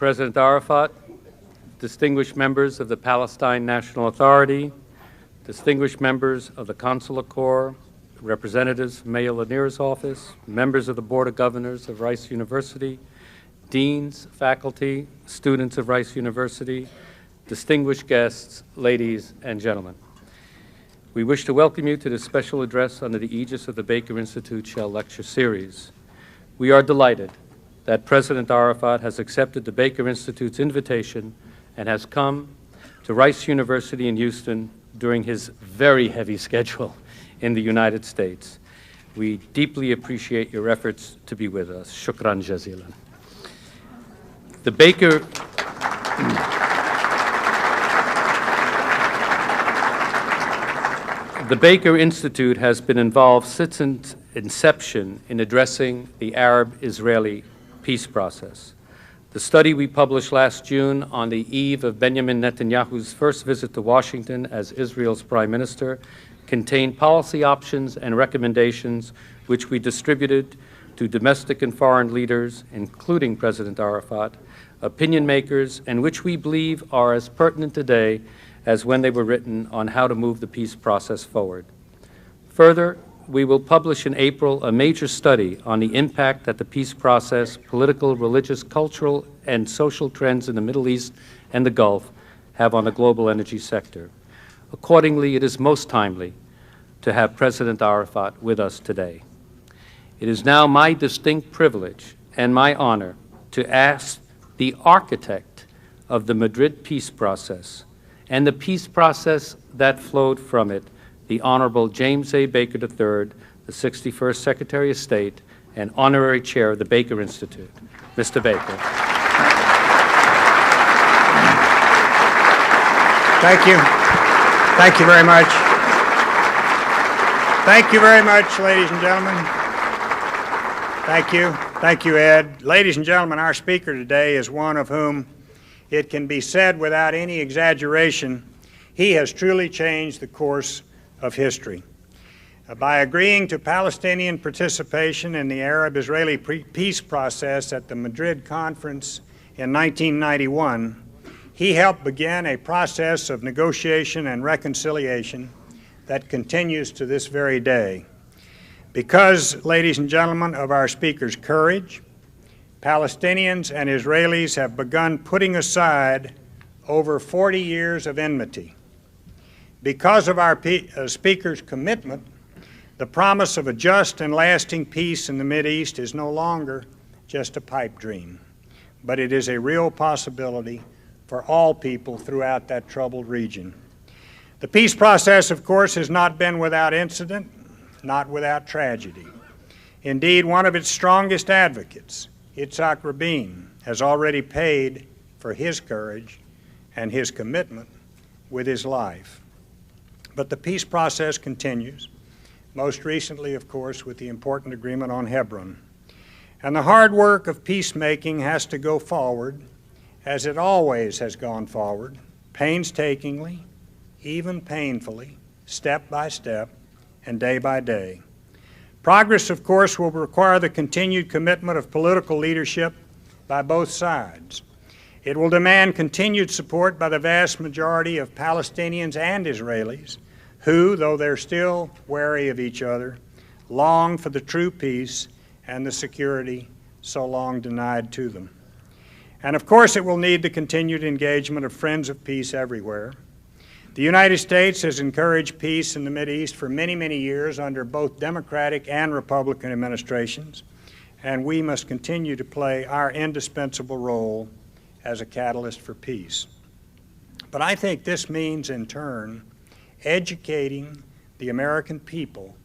President Arafat, distinguished members of the Palestine National Authority, distinguished members of the Consular Corps, representatives from Mayor Lanier's office, members of the Board of Governors of Rice University, deans, faculty, students of Rice University, distinguished guests, ladies and gentlemen. We wish to welcome you to this special address under the aegis of the Baker Institute Shell Lecture Series. We are delighted that President Arafat has accepted the Baker Institute's invitation and has come to Rice University in Houston during his very heavy schedule in the United States. We deeply appreciate your efforts to be with us. Shukran jazilan. The Baker Institute has been involved since its inception in addressing the Arab-Israeli peace process. The study we published last June on the eve of Benjamin Netanyahu's first visit to Washington as Israel's Prime Minister contained policy options and recommendations which we distributed to domestic and foreign leaders, including President Arafat, opinion makers, and which we believe are as pertinent today as when they were written on how to move the peace process forward. Further, we will publish in April a major study on the impact that the peace process, political, religious, cultural, and social trends in the Middle East and the Gulf have on the global energy sector. Accordingly, it is most timely to have President Arafat with us today. It is now my distinct privilege and my honor to ask the architect of the Madrid peace process and the peace process that flowed from it, the Honorable James A. Baker III, the 61st Secretary of State and Honorary Chair of the Baker Institute. Mr. Baker. Thank you. Thank you very much. Thank you very much, ladies and gentlemen. Thank you. Thank you, Ed. Ladies and gentlemen, our speaker today is one of whom it can be said without any exaggeration, he has truly changed the course of history. By agreeing to Palestinian participation in the Arab-Israeli peace process at the Madrid Conference in 1991, he helped begin a process of negotiation and reconciliation that continues to this very day. Because, ladies and gentlemen, of our speaker's courage, Palestinians and Israelis have begun putting aside over 40 years of enmity. Because of our speaker's commitment, the promise of a just and lasting peace in the Mideast is no longer just a pipe dream, but it is a real possibility for all people throughout that troubled region. The peace process, of course, has not been without incident, not without tragedy. Indeed, one of its strongest advocates, Yitzhak Rabin, has already paid for his courage and his commitment with his life. But the peace process continues, most recently, of course, with the important agreement on Hebron. And the hard work of peacemaking has to go forward, as it always has gone forward, painstakingly, even painfully, step by step, and day by day. Progress, of course, will require the continued commitment of political leadership by both sides. It will demand continued support by the vast majority of Palestinians and Israelis who, though they're still wary of each other, long for the true peace and the security so long denied to them. And of course, it will need the continued engagement of friends of peace everywhere. The United States has encouraged peace in the Mideast for many, many years under both Democratic and Republican administrations, and we must continue to play our indispensable role as a catalyst for peace. But I think this means, in turn, educating the American people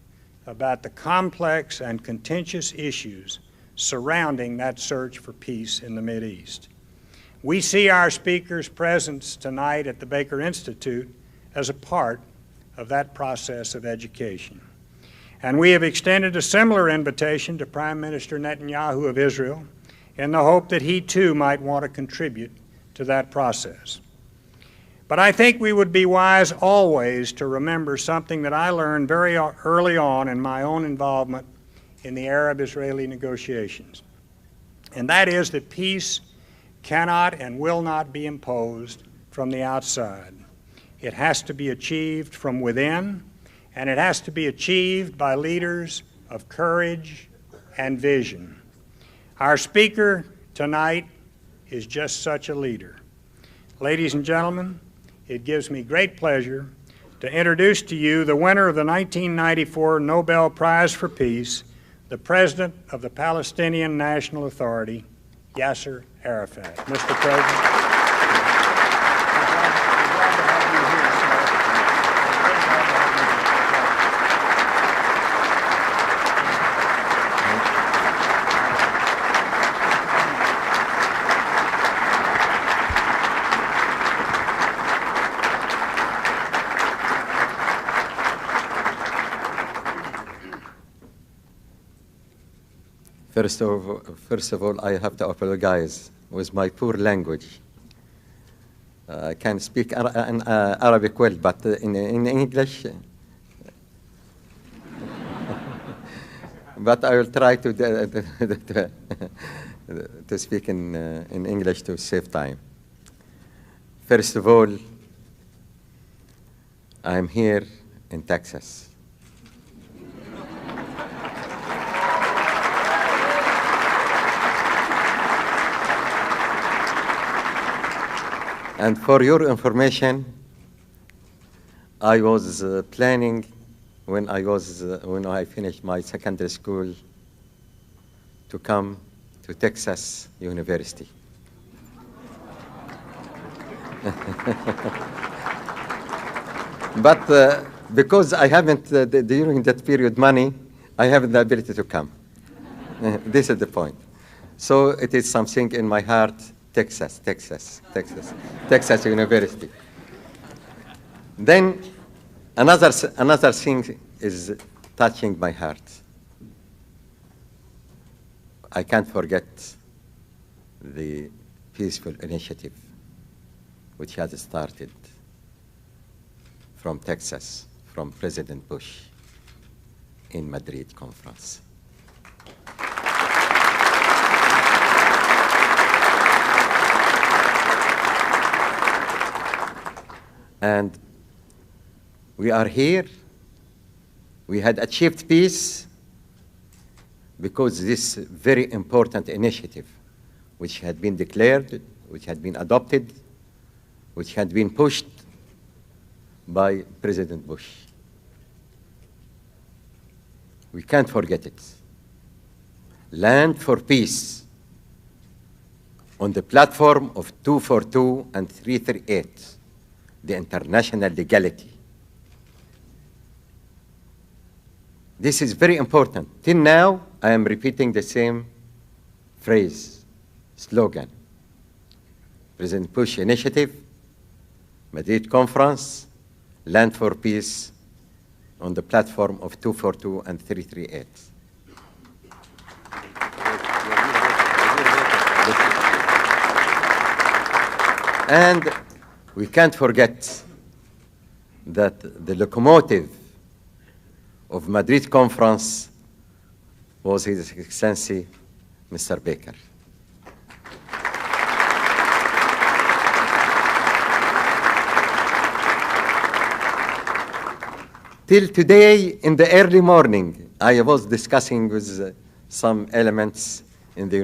about the complex and contentious issues surrounding that search for peace in the Mideast. We see our speaker's presence tonight at the Baker Institute as a part of that process of education. And we have extended a similar invitation to Prime Minister Netanyahu of Israel in the hope that he too might want to contribute to that process. But I think we would be wise always to remember something that I learned very early on in my own involvement in the Arab-Israeli negotiations, and that is that peace cannot and will not be imposed from the outside. It has to be achieved from within, and it has to be achieved by leaders of courage and vision. Our speaker tonight is just such a leader. Ladies and gentlemen, it gives me great pleasure to introduce to you the winner of the 1994 Nobel Prize for Peace, the President of the Palestinian National Authority, Yasser Arafat. Mr. President. First of all, I have to apologize with my poor language. I can speak Arabic well, but in English, but I will try to speak in English to save time. First of all, I'm here in Texas. And for your information, I was planning when I finished my secondary school to come to Texas University. But because I haven't, during that period, money, I haven't the ability to come. This is the point. So it is something in my heart. Texas University. Then another thing is touching my heart. I can't forget the peaceful initiative which has started from Texas, from President Bush in Madrid conference. And we are here. We had achieved peace because this very important initiative, which had been declared, which had been adopted, which had been pushed by President Bush. We can't forget it. Land for Peace on the platform of 242 and 338. The international legality. This is very important. Till now, I am repeating the same phrase, slogan. President Bush initiative, Madrid conference, land for peace on the platform of 242 and 338. And we can't forget that the locomotive of Madrid conference was His Excellency, Mr. Baker. Till today, in the early morning, I was discussing with some elements in the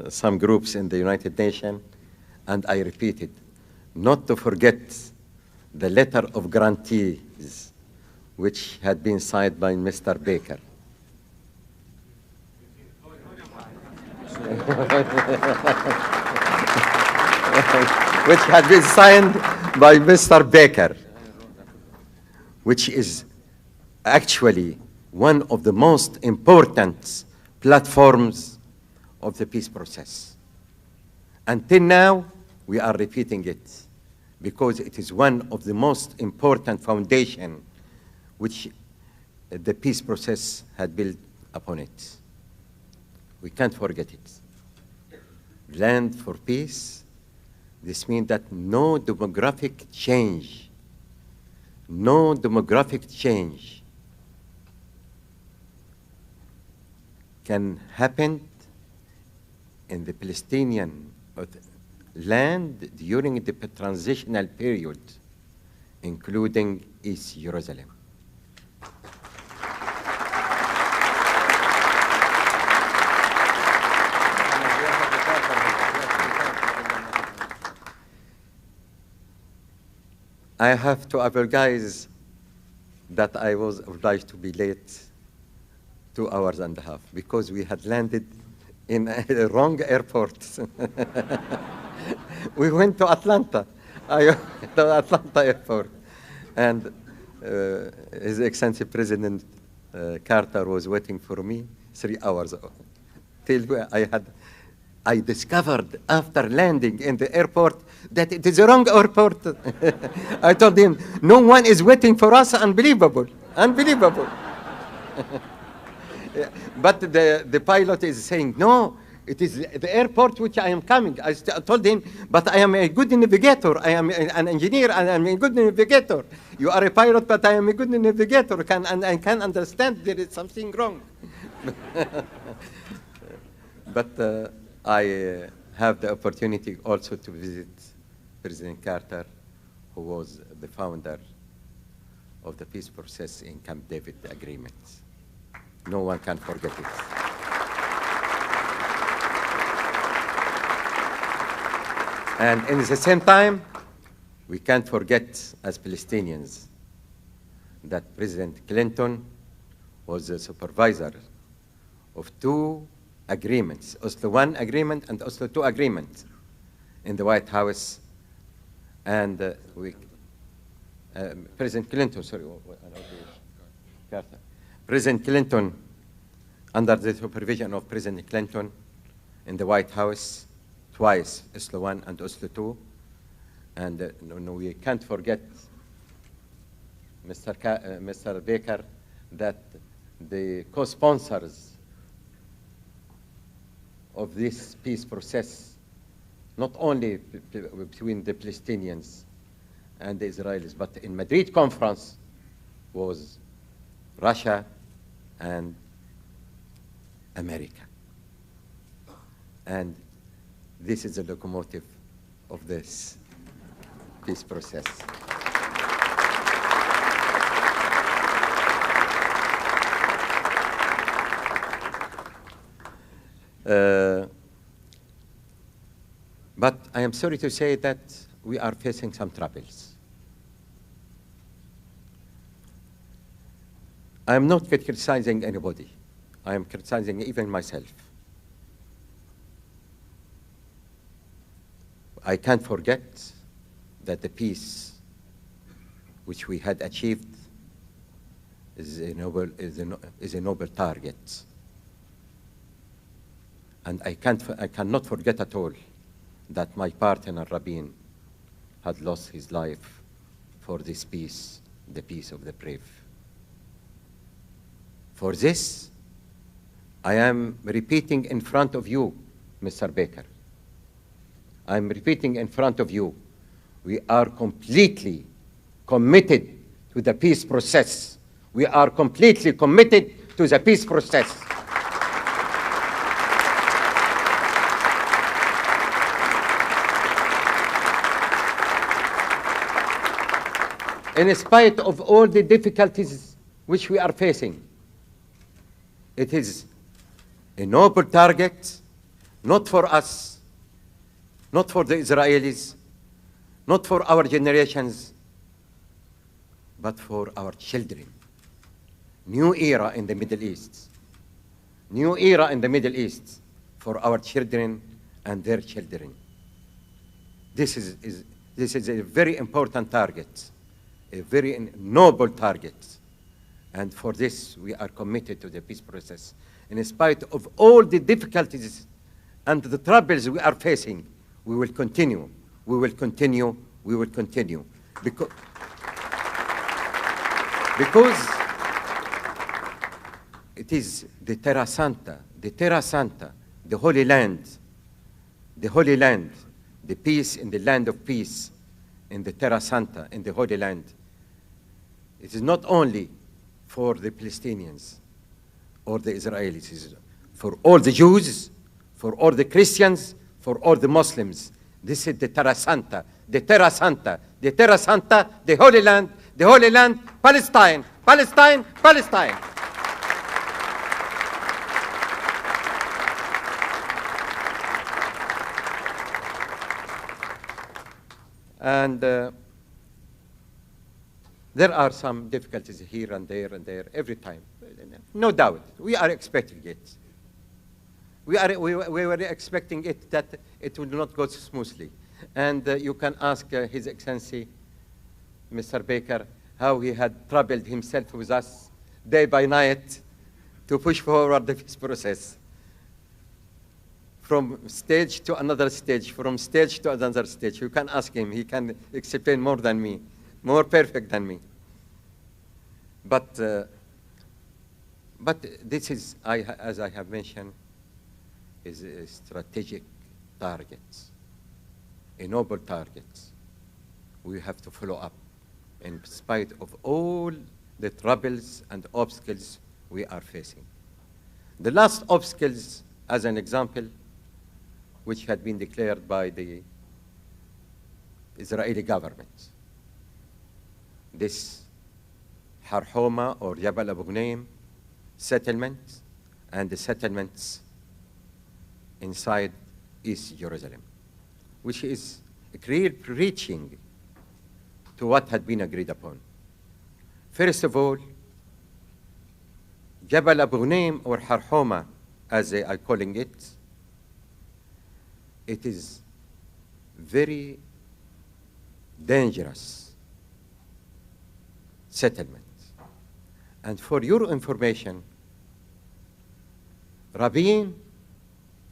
some groups in the United Nations, and I repeated, not to forget the letter of guarantees which had been signed by Mr. Baker. Which had been signed by Mr. Baker, which is actually one of the most important platforms of the peace process. Until now, we are repeating it because it is one of the most important foundations which the peace process had built upon it. We can't forget it. Land for peace, this means that no demographic change can happen in the Palestinian land during the transitional period, including East Jerusalem. I have to apologize that I was obliged to be late 2.5 hours because we had landed in a wrong airport. We went to Atlanta, the Atlanta airport, and His Excellency President Carter was waiting for me 3 hours till I discovered after landing in the airport that it is the wrong airport. I told him, no one is waiting for us. Unbelievable, unbelievable. Yeah. But the pilot is saying, no, it is the airport which I am coming. I told him, but I am a good navigator. I am an engineer and I am a good navigator. You are a pilot, but I am a good navigator. And I can understand there is something wrong. But I have the opportunity also to visit President Carter, who was the founder of the peace process in Camp David agreements. No one can forget it. And in the same time, we can't forget as Palestinians that President Clinton was the supervisor of 2 agreements, Oslo I agreement and Oslo II agreement in the White House. And President Clinton, Carter. President Clinton, under the supervision of President Clinton in the White House, twice, Oslo I and Oslo II. And no, we can't forget, Mr. Baker, that the co-sponsors of this peace process, not only between the Palestinians and the Israelis, but in Madrid conference was Russia and America. And this is the locomotive of this peace process. But I am sorry to say that we are facing some troubles. I am not criticizing anybody. I am criticizing even myself. I can't forget that the peace which we had achieved is a noble target. And I cannot forget at all that my partner Rabin had lost his life for this peace, the peace of the brave. For this, I am repeating in front of you, Mr. Baker. I'm repeating in front of you, we are completely committed to the peace process. We are completely committed to the peace process. In spite of all the difficulties which we are facing, it is a noble target, not for us, not for the Israelis, not for our generations, but for our children. New era in the Middle East. New era in the Middle East for our children and their children. This is a very important target, a very noble target. And for this, we are committed to the peace process. In spite of all the difficulties and the troubles we are facing, we will continue. We will continue. We will continue. Because it is the Terra Santa, the Holy Land, the peace in the land of peace, in the Terra Santa, in the Holy Land. It is not only for the Palestinians or the Israelis, it is for all the Jews, for all the Christians, for all the Muslims. This is the Terra Santa, the Terra Santa, the Terra Santa, the Holy Land, Palestine, Palestine, Palestine. And there are some difficulties here and there every time. No doubt, we are expecting it. We were expecting it that it will not go smoothly. And you can ask His Excellency, Mr. Baker, how he had troubled himself with us day by night to push forward the peace process. From stage to another stage, from stage to another stage. You can ask him, he can explain more than me, more perfect than me. But this is, as I have mentioned, is a strategic targets, a noble targets. We have to follow up in spite of all the troubles and obstacles we are facing. The last obstacles, as an example, which had been declared by the Israeli government. This Harhoma or Jabal Abu Ghneim settlement and the settlements inside East Jerusalem, which is reaching to what had been agreed upon. First of all, Jabal Abu Ghneim or Harhoma, as they are calling it, it is very dangerous settlement. And for your information, Rabin,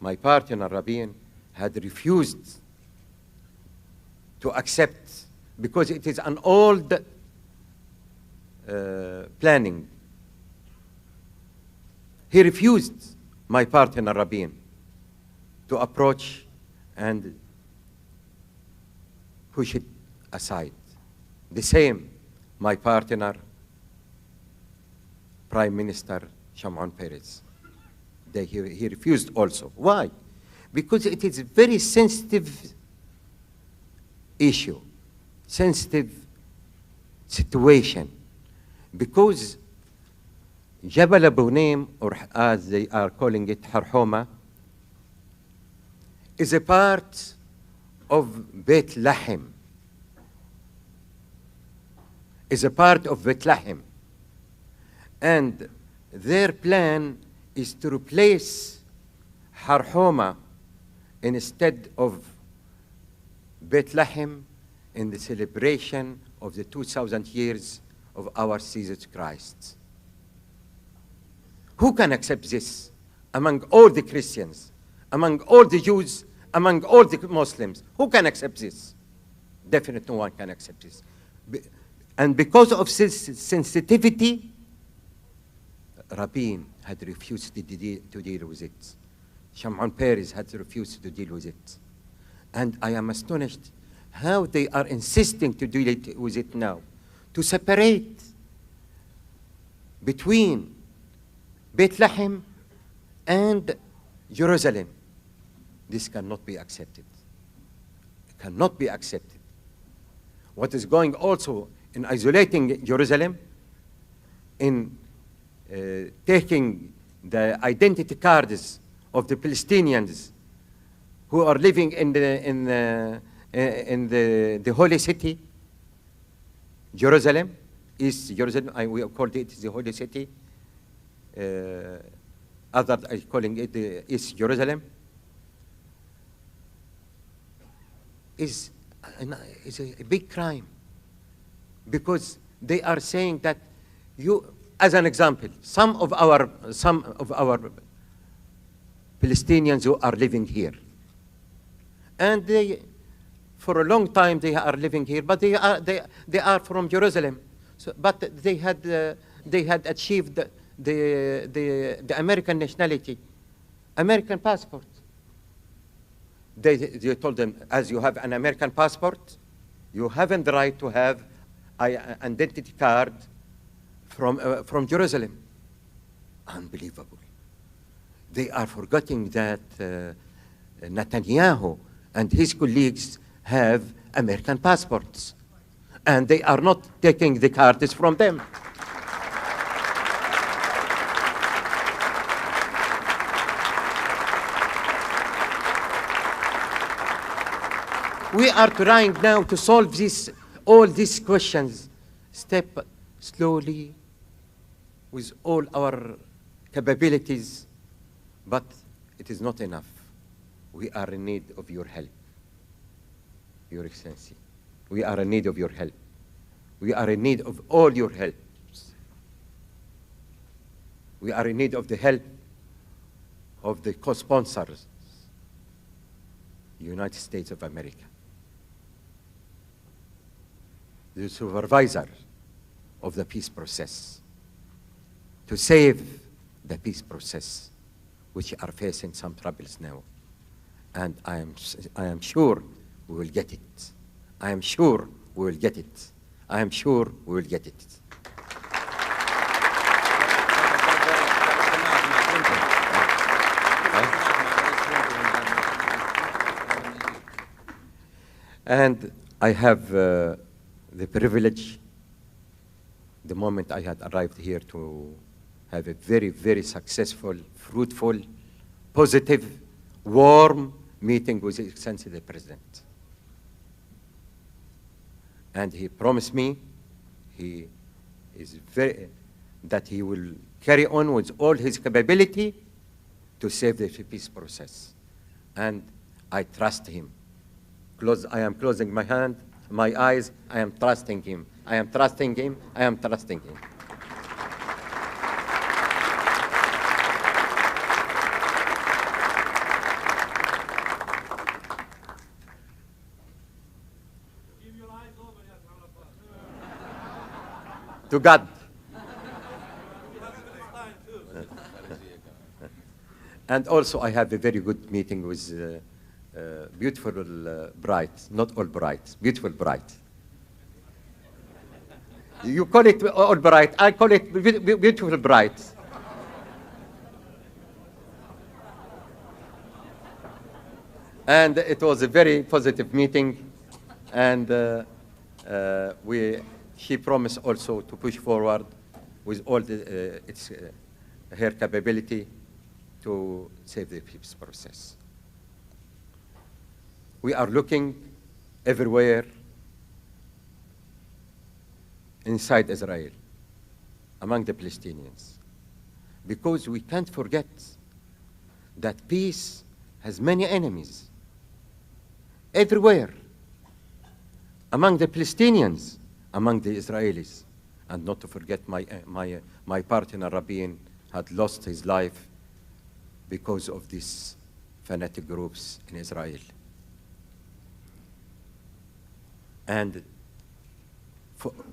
my partner Rabin, had refused to accept because it is an old planning. He refused, my partner Rabin, to approach and push it aside. The same, my partner, Prime Minister Shimon Peres. He refused also. Why? Because it is a very sensitive issue, sensitive situation. Because Jabal Abu Ghneim, or as they are calling it, Harhoma, is a part of Beit Lahem. Is a part of Beit Lahem. And their plan is to replace Harhoma instead of Beit Lahem in the celebration of the 2,000 years of our Jesus Christ. Who can accept this among all the Christians, among all the Jews, among all the Muslims? Who can accept this? Definitely no one can accept this. And because of this sensitivity, Rabin had refused to deal with it. Shimon Peres had refused to deal with it. And I am astonished how they are insisting to deal with it now, to separate between Beit Lahem and Jerusalem. This cannot be accepted. It cannot be accepted. What is going also in isolating Jerusalem, in taking the identity cards of the Palestinians who are living in the holy city, Jerusalem, East Jerusalem. We have called it the holy city. Others are calling it the East Jerusalem. Is a big crime, because they are saying that you, as an example, some of our Palestinians who are living here, and they, for a long time they are living here, but they are from Jerusalem. So, but they had achieved the American nationality, American passport. They told them, as you have an American passport, you haven't the right to have an identity card from Jerusalem. Unbelievable. They are forgetting that Netanyahu and his colleagues have American passports, and they are not taking the cards from them. We are trying now to solve all these questions slowly, with all our capabilities, but it is not enough. We are in need of your help, Your Excellency. We are in need of your help. We are in need of all your help. We are in need of the help of the co-sponsors, the United States of America, the supervisor of the peace process, to save the peace process, which are facing some troubles now. And I am sure we will get it. I am sure we will get it. I am sure we will get it. And I have the privilege, the moment I had arrived here, to have a very, very successful, fruitful, positive, warm meeting with His Excellency the President. And he promised me that he will carry on with all his capability to save the peace process. And I trust him. I am closing my eyes. I am trusting him. I am trusting him. I am trusting him. To God. And also I have a very good meeting with beautiful bride, not all brides, beautiful bride. You call it all bride, I call it beautiful bride. And it was a very positive meeting, and she promised also to push forward with all her capability to save the peace process. We are looking everywhere inside Israel, among the Palestinians, because we can't forget that peace has many enemies everywhere, among the Palestinians, among the Israelis, and not to forget my partner Rabin had lost his life because of these fanatic groups in Israel.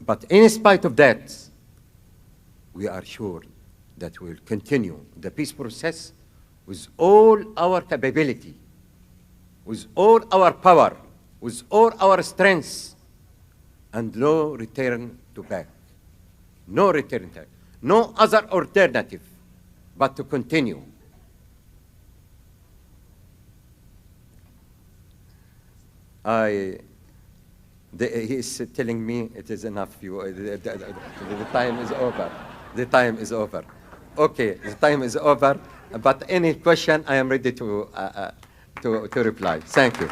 But in spite of that, we are sure that we will continue the peace process with all our capability, with all our power, with all our strength, and no return to back. No return back. No other alternative but to continue. He is telling me it is enough. The time is over. The time is over. Okay, the time is over. But any question, I am ready to reply. Thank you.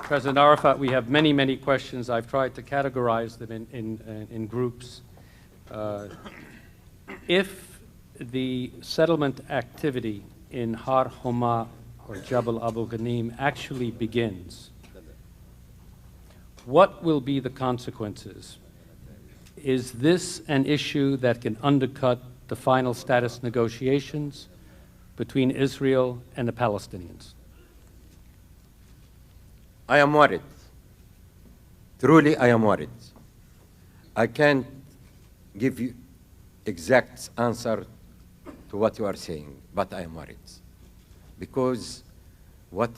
President Arafat, we have many, many questions. I've tried to categorize them in groups. If the settlement activity in Har Homa or Jabal Abu Ghanim actually begins, what will be the consequences? Is this an issue that can undercut the final status negotiations between Israel and the Palestinians? I am worried. Truly, I am worried. I can't give you exact answer to what you are saying, but I am worried. Because what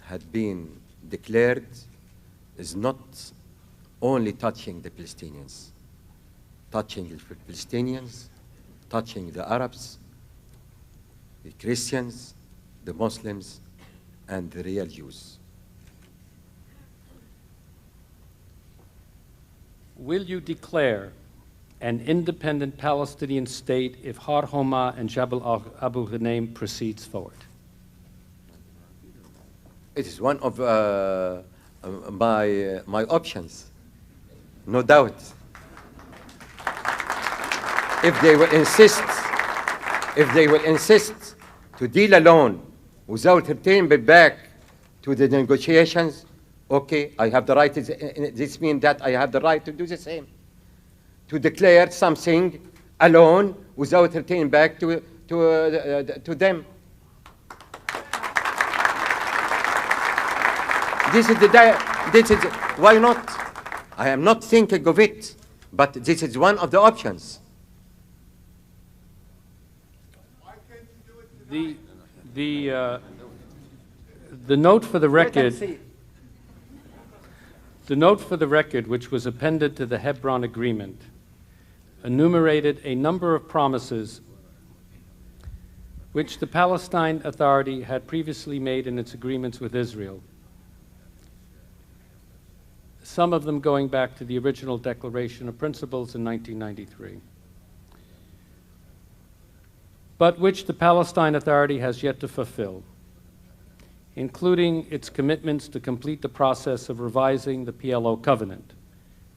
had been declared is not only touching the Palestinians, touching the Palestinians, touching the Arabs, the Christians, the Muslims, and the real Jews. Will you declare an independent Palestinian state if Har Homa and Jabal Abu Ghneim proceeds forward? It is one of my options, no doubt. If they will insist to deal alone without returning back to the negotiations, okay, I have the right. This means that I have the right to do the same, to declare something alone without returning back to them. This is why not? I am not thinking of it, but this is one of the options. The note for the record. The note for the record, which was appended to the Hebron Agreement, enumerated a number of promises which the Palestine Authority had previously made in its agreements with Israel, some of them going back to the original Declaration of Principles in 1993, but which the Palestine Authority has yet to fulfill, including its commitments to complete the process of revising the PLO covenant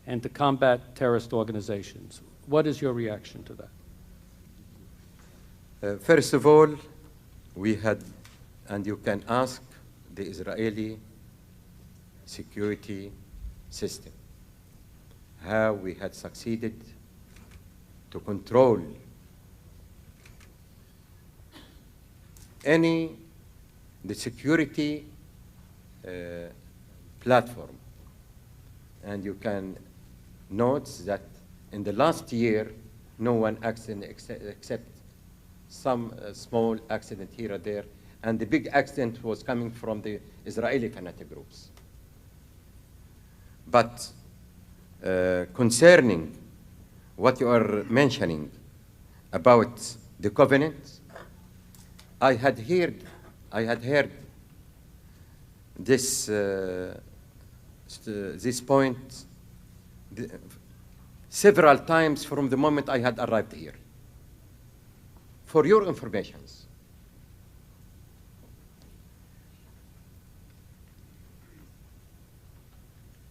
and to combat terrorist organizations. What is your reaction to that? First of all, we had, and you can ask the Israeli security system, how we had succeeded to control the security platform. And you can note that in the last year, no one accident except some small accident here or there. And the big accident was coming from the Israeli fanatic groups. But concerning what you are mentioning about the covenant, I had heard this point several times from the moment I had arrived here. For your information,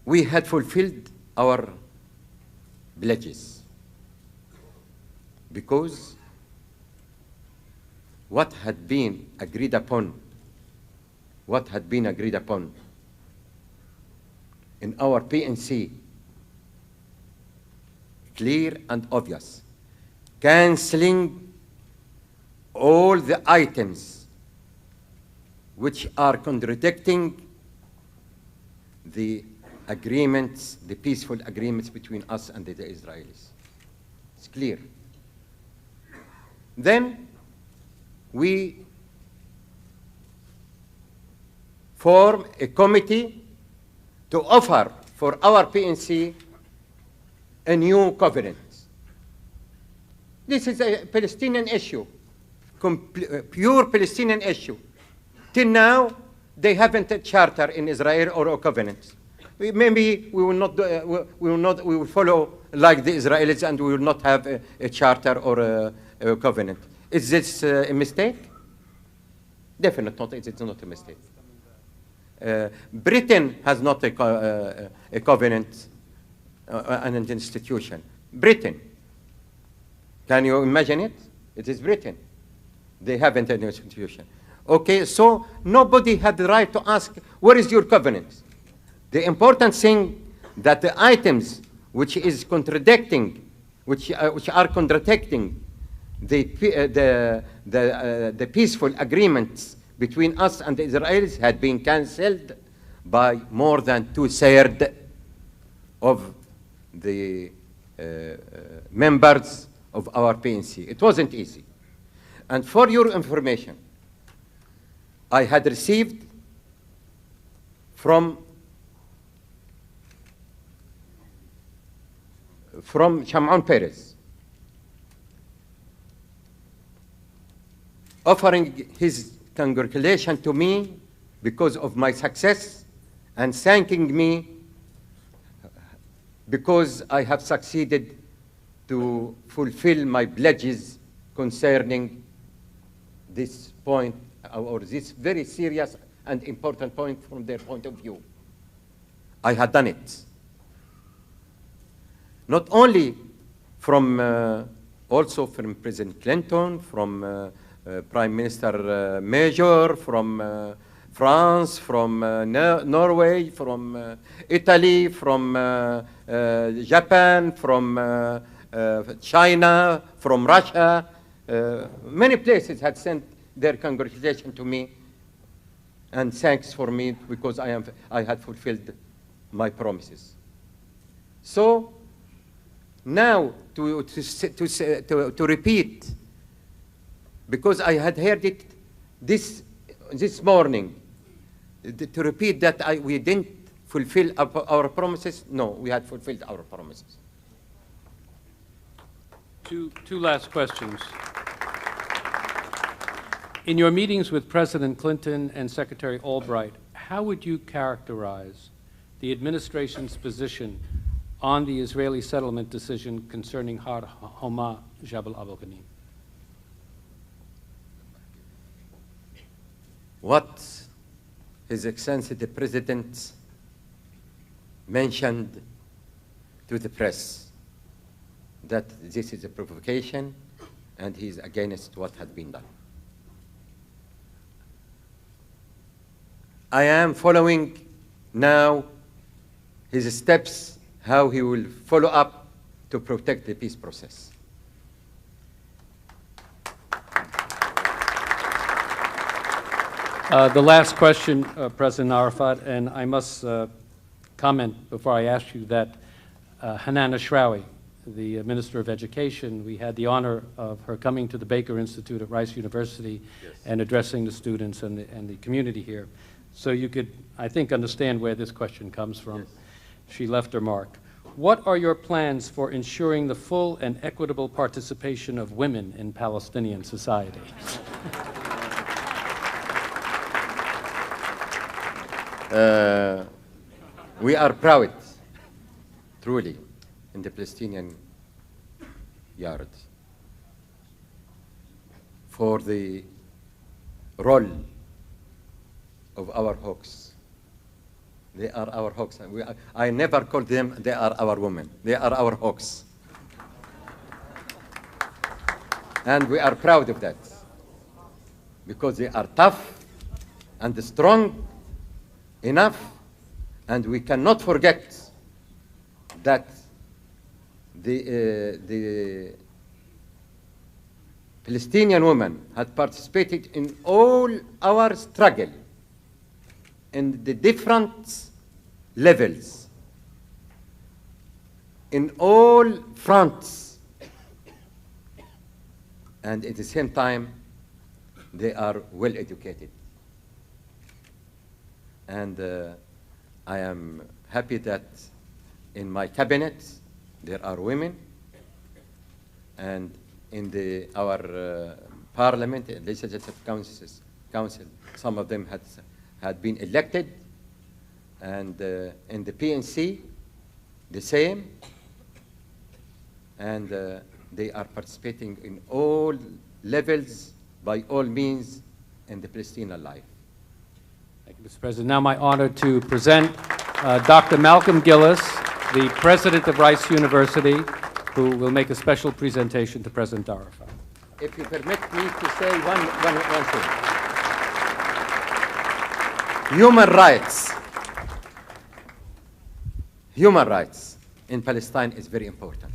we had fulfilled our pledges because what had been agreed upon in our PNC, clear and obvious, canceling all the items which are contradicting the agreements, the peaceful agreements between us and the Israelis. It's clear. Then we form a committee to offer for our PNC a new covenant. This is a Palestinian issue, pure Palestinian issue. Till now, they haven't a charter in Israel or a covenant. Maybe we will follow like the Israelis and we will not have a charter or a covenant. Is this a mistake? Definitely not. It's not a mistake. Britain has not a covenant and an institution. Britain. Can you imagine it? It is Britain. They haven't an institution. Okay, so nobody had the right to ask, where is your covenant? The important thing that the items which are contradicting the peaceful agreements between us and the Israelis had been cancelled by more than 2/3 of the members of our PNC. It wasn't easy. And for your information, I had received from Sham'un Peres, offering his congratulations to me because of my success and thanking me because I have succeeded to fulfill my pledges concerning this point, or this very serious and important point from their point of view. I had done it. Not only from, also from President Clinton, from Prime Minister Major, from France, from Norway, from Italy, from Japan, from China, from Russia. Many places had sent their congratulations to me and thanks for me because I had fulfilled my promises. So now to repeat, because I had heard it this morning, to repeat that we didn't fulfill our promises. No, we had fulfilled our promises. Two last questions. In your meetings with President Clinton and Secretary Albright, how would you characterize the administration's position on the Israeli settlement decision concerning Har Homa, Jabal Abu Ghanim? What His Excellency the President mentioned to the press, that this is a provocation and he is against what had been done. I am following now his steps, how he will follow up to protect the peace process. The last question, President Arafat, and I must comment before I ask you that Hanan Ashrawi, the Minister of Education, we had the honor of her coming to the Baker Institute at Rice University and addressing the students and the community here. So you could, I think, understand where this question comes from. Yes. She left her mark. What are your plans for ensuring the full and equitable participation of women in Palestinian society? We are proud, truly, in the Palestinian yard for the role of our hawks. They are our hawks. I never call them, they are our women. They are our hawks. And we are proud of that because they are tough and strong enough, and we cannot forget that the Palestinian women had participated in all our struggle in the different levels, in all fronts, and at the same time they are well educated. And I am happy that in my cabinet there are women, and in our parliament and legislative council, some of them had been elected, and in the PNC the same, and they are participating in all levels, by all means, in the Palestinian life. Thank you, Mr. President. Now my honor to present Dr. Malcolm Gillis, the president of Rice University, who will make a special presentation to President Arafat. If you permit me to say one thing. Human rights in Palestine is very important.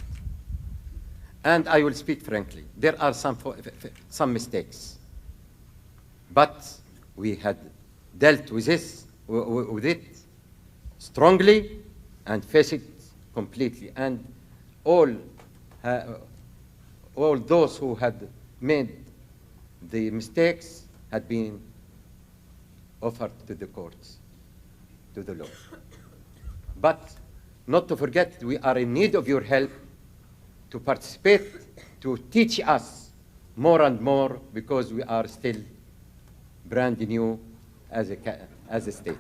And I will speak frankly. There are some mistakes. But we had dealt with it strongly and faced it completely. And all those who had made the mistakes had been offered to the courts to the law. But not to forget, we are in need of your help to participate, to teach us more and more, because we are still brand new as a state.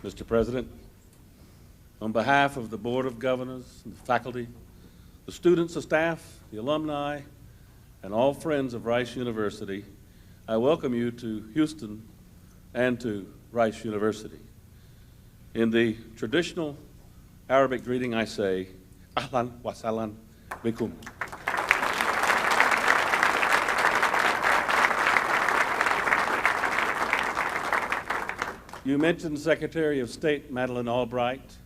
Mr. President, on behalf of the Board of Governors, and the faculty, the students, the staff, the alumni, and all friends of Rice University, I welcome you to Houston and to Rice University. In the traditional Arabic greeting, I say, Ahlan wa sahlan bikum. You mentioned Secretary of State Madeleine Albright.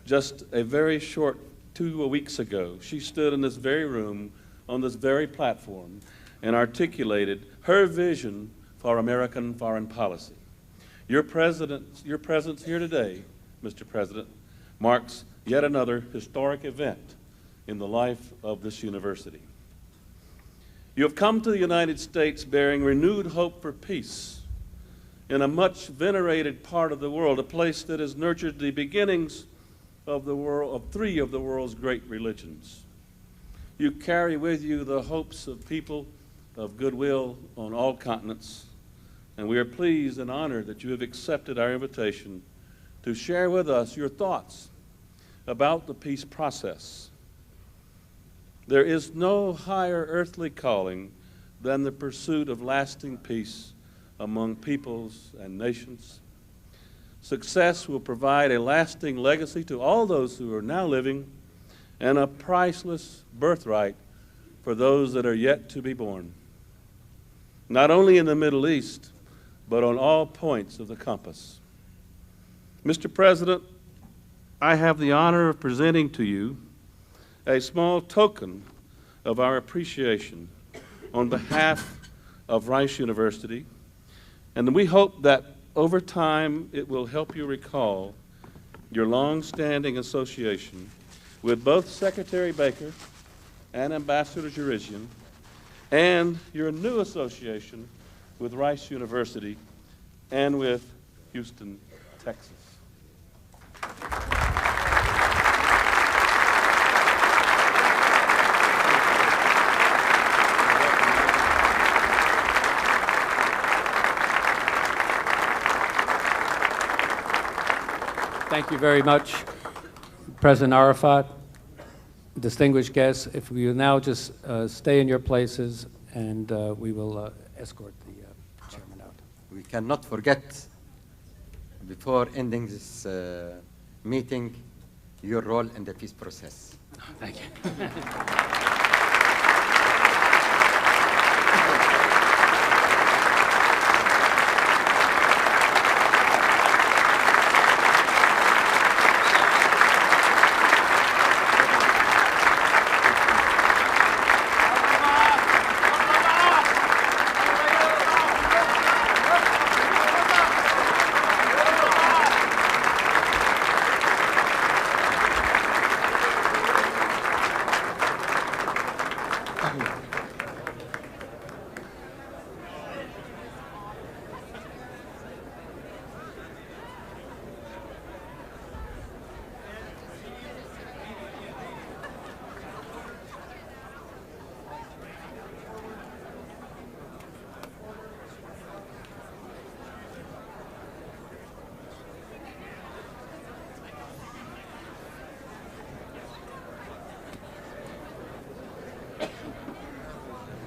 Just a very short 2 weeks ago, she stood in this very room, on this very platform, and articulated her vision for American foreign policy. Your presence here today, Mr. President, marks yet another historic event in the life of this university. You have come to the United States bearing renewed hope for peace in a much venerated part of the world, a place that has nurtured the beginnings of the world, of 3 of the world's great religions. You carry with you the hopes of people of goodwill on all continents, and we are pleased and honored that you have accepted our invitation to share with us your thoughts about the peace process. There is no higher earthly calling than the pursuit of lasting peace among peoples and nations. Success will provide a lasting legacy to all those who are now living and a priceless birthright for those that are yet to be born, not only in the Middle East, but on all points of the compass. Mr. President, I have the honor of presenting to you a small token of our appreciation on behalf of Rice University, and we hope that over time it will help you recall your long-standing association with both Secretary Baker and Ambassador Jurizian, and your new association with Rice University and with Houston, Texas. Thank you very much, President Arafat, distinguished guests. If we will now just stay in your places, and we will escort the chairman out. We cannot forget, before ending this meeting, your role in the peace process. Thank you.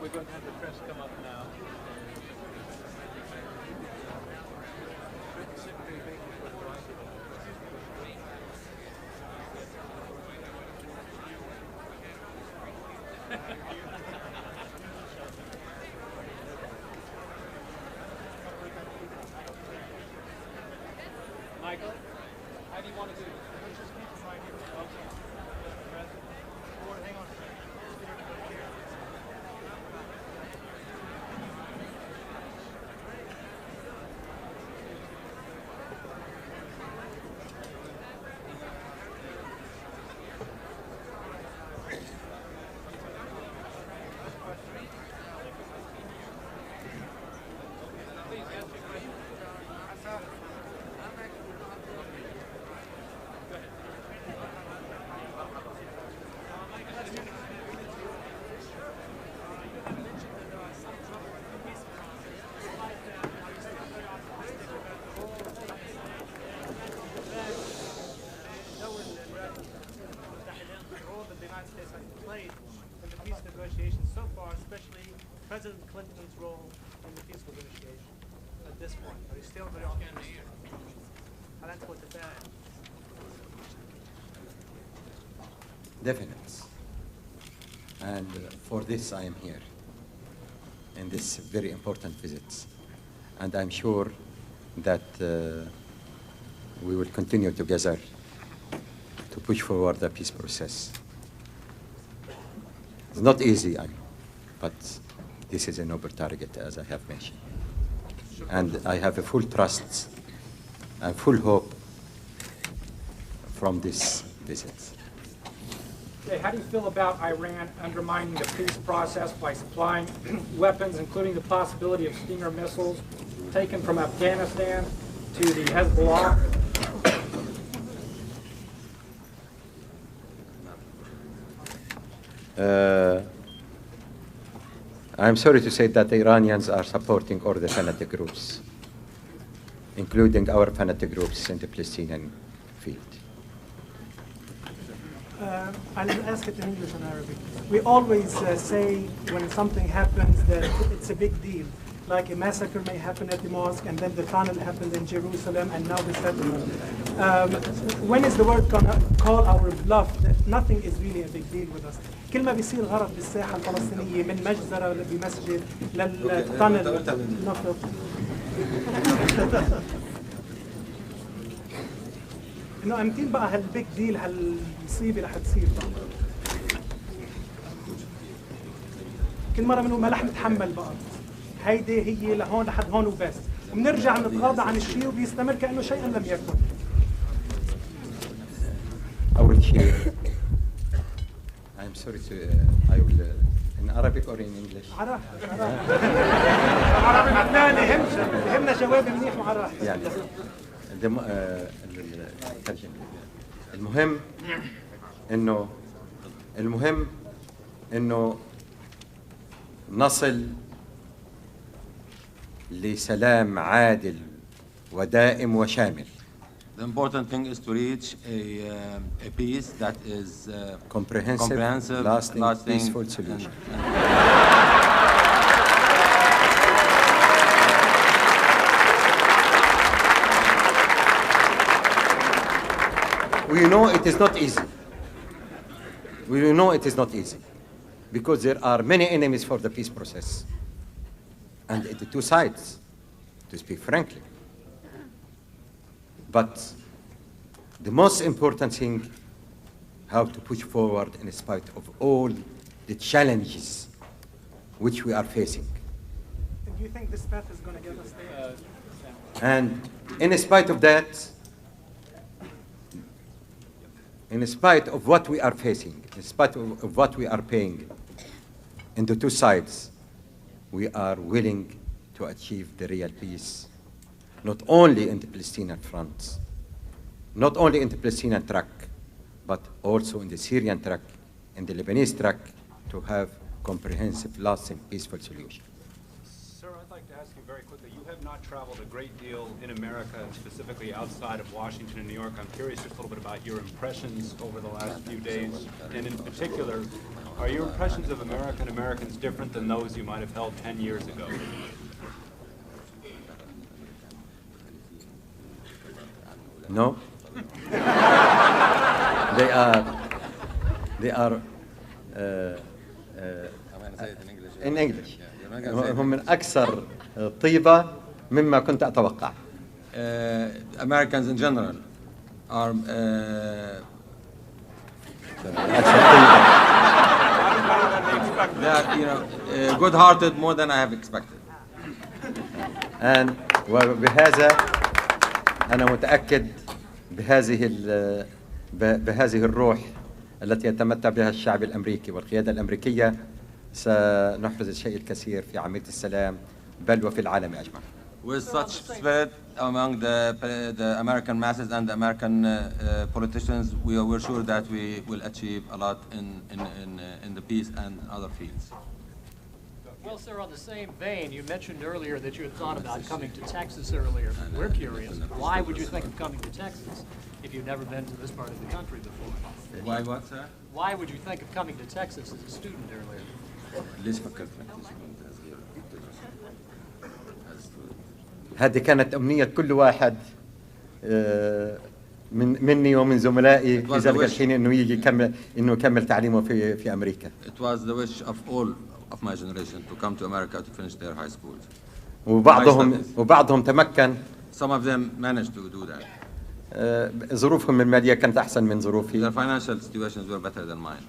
We're going to have the press come up now. Michael, how do you want to do this? Let's just keep them right here. Okay. Hang on a second. United States has played in the peace negotiations so far, especially President Clinton's role in the peace negotiation at this point? Are you still very optimistic? Definite. And for this I am here in this very important visit. And I'm sure that we will continue together to push forward the peace process. It's not easy, but this is a noble target, as I have mentioned. And I have a full trust and full hope from this visit. Okay, how do you feel about Iran undermining the peace process by supplying weapons, including the possibility of Stinger missiles taken from Afghanistan to the Hezbollah? I'm sorry to say that the Iranians are supporting all the fanatic groups, including our fanatic groups in the Palestinian field. I'll ask it in English and Arabic. We always say when something happens that it's a big deal. Like a massacre may happen at the mosque, and then the tunnel happened in Jerusalem, and now the settlement. When is the world gonna call our bluff that nothing is really a big deal with us? كل ما بيصير غرض بالساحة الفلسطينية من مجزرة بمسجد للتانل نفط. إنه أمتين بقى هالبيج ديل هالمصيبة رح تصير بقى. كل مرة منهم ما رح نتحمل بقى. هيدي هي لهون لحد هون وبس. وبنرجع نتغاضى عن الشيء وبيستمر كأنه شيئا لم يكن. أول شيء I'm sorry to I will in Arabic or in English. عرفت عربي لبناني يهمنا جواب منيح وعرفت. يعني المهم انه نصل لسلام عادل ودائم وشامل. The important thing is to reach a peace that is comprehensive, lasting, peaceful solution. We know it is not easy. We know it is not easy because there are many enemies for the peace process. And at the two sides, to speak frankly. But the most important thing, how to push forward in spite of all the challenges which we are facing. And do you think this path is going to get us there? And in spite of that, in spite of what we are facing, in spite of what we are paying in the two sides, we are willing to achieve the real peace, not only in the Palestinian front, not only in the Palestinian track, but also in the Syrian track, in the Lebanese track, to have comprehensive, lasting, peaceful solution. Sir, I'd like to ask you very quickly, you have not traveled a great deal in America, specifically outside of Washington and New York. I'm curious just a little bit about your impressions over the last few days, and in particular, are your impressions of America and Americans different than those you might have held 10 years ago? No. They are in English. هم من أكثر طيبة مما كنت أتوقع. Americans in general are they are, good-hearted more than I have expected. And وبهذا أنا متأكد بهذه الروح التي يتمتع بها الشعب الأمريكي والقيادة الأمريكية سنحرز الشيء الكثير في عملية السلام بل وفي العالم أجمع. With such spirit among the American masses and the American politicians, we're sure that we will achieve a lot in the peace and other fields. Well, sir, on the same vein, you mentioned earlier that you had thought about coming to Texas earlier. We're curious. Why would you think of coming to Texas? if you've never been to this part of the country before? Why what, sir? Why would you think of coming to Texas as a student earlier? ليش فكرت انك تيجي هذه كانت أمنية كل واحد مني ومن زملائي في ذلك الحين إنه يجي يكمل تعليمه في أمريكا. It was the wish of all of my generation to come to America to finish their high schools. وبعضهم تمكن. Some of them managed to do that. ظروفهم المالية كانت أحسن من ظروفي. Their financial situations were better than mine.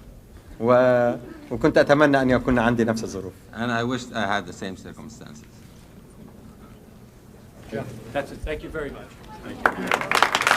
وكنت أتمنى أن يكون عندي نفس الظروف. And I wished I had the same circumstances. Yeah, that's it. Thank you very much. Thank you.